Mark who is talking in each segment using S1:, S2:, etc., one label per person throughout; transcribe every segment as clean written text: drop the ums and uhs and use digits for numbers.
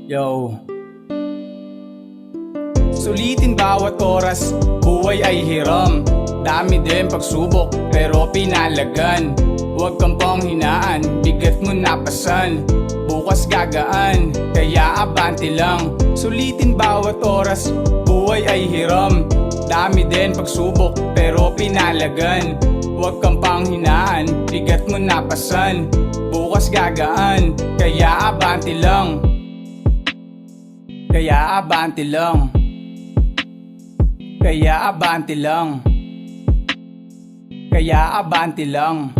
S1: Yo. Sulitin bawat oras, buhay ay hiram. Dami din pagsubok, pero pinalagan. Huwag kang panghinaan, bigat mo napasan. Bukas gagaan, kaya abante lang. Sulitin bawat oras, buhay ay hiram. Dami din pagsubok, pero pinalagan. Huwag kang panghinaan, bigat mo napasan. Bukas gagaan, kaya abante lang. Kaya abante lang. Kaya abante lang. Kaya abante lang.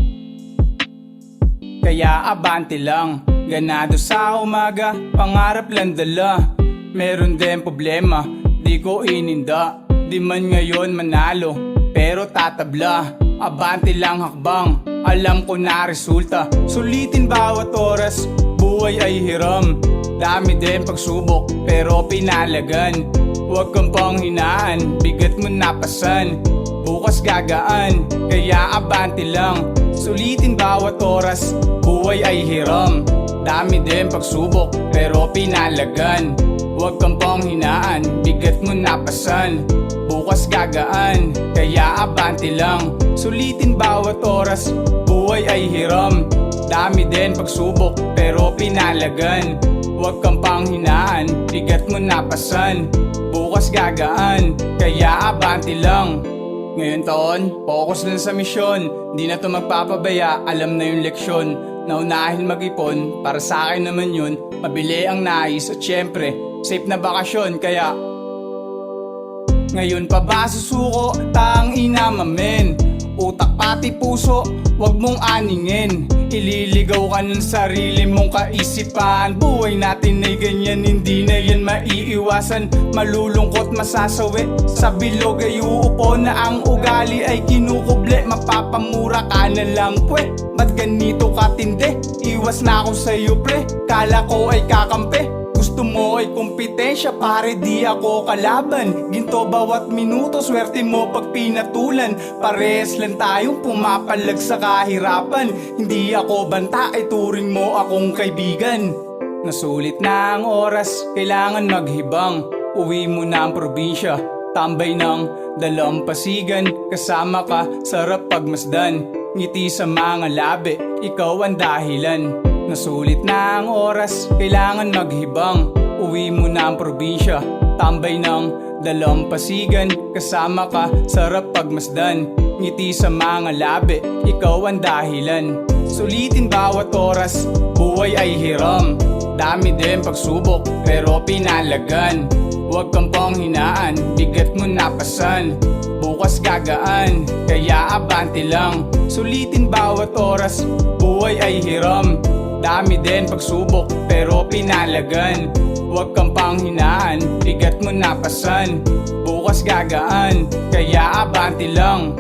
S1: Kaya abante lang. Ganado sa umaga, pangarap lang dala. Meron din problema, di ko ininda. Di man ngayon manalo, pero tatabla. Abante lang hakbang, alam ko na resulta. Sulitin bawat oras, buhay ay hiram. Dami din pagsubok, pero pinalagan. Huwag kang panghinaan, bigat mo napasan. Bukas gagaan, kaya abante lang. Sulitin bawat oras, buhay ay hiram. Dami din pagsubok, pero pinalagan. Huwag kang panghinaan, bigat mo napasan. Bukas gagaan, kaya abante lang. Sulitin bawat oras, buhay ay hiram. Dami din pagsubok, pero pinalagan. Huwag kang panghinaan, bigat mo napasan. Bukas gagaan, kaya abante lang. Ngayon taon, focus lang sa misyon. Di na to magpapabaya, alam na yung leksyon. Naunahin mag-ipon, para sa akin naman yun. Mabili ang nais at syempre, safe na bakasyon. Kaya ngayon pa ba susuko, tangina mamen. Utak pati puso, wag mong aningin. Ililigaw ka ng sarili mong kaisipan. Buhay natin ay ganyan, hindi na yan maiiwasan. Malulungkot, masasawi, sa bilog ay uupo na ang ugali ay kinukuble. Mapapamura ka na lang pwe, ba't ganito katindi? Iwas na ako sa'yo pre, kala ko ay kakampi. Gusto mo ay kompetensya, pare di ako kalaban. Ginto bawat minuto, swerte mo pag pinatulan. Parehas lang tayong pumapalag sa kahirapan. Hindi ako banta, ay turing mo akong kaibigan. Nasulit na ang oras, kailangan maghibang. Uwi mo na ang probinsya, tambay ng dalampasigan. Kasama ka, sarap pagmasdan. Ngiti sa mga labi, ikaw ang dahilan. Nasulit na ang oras, kailangan maghibang. Uwi mo na ang probinsya, tambay ng dalampasigan. Kasama ka, sarap pagmasdan. Ngiti sa mga labi, ikaw ang dahilan. Sulitin bawat oras, buhay ay hiram. Dami din pagsubok, pero pinalagan. Huwag kang panghinaan, bigat mo napasan. Bukas gagaan, kaya abante lang. Sulitin bawat oras, buhay ay hiram. Dami din pagsubok, pero pinalagan. Huwag kang panghinaan, bigat mo napasan. Bukas gagaan, kaya abante lang.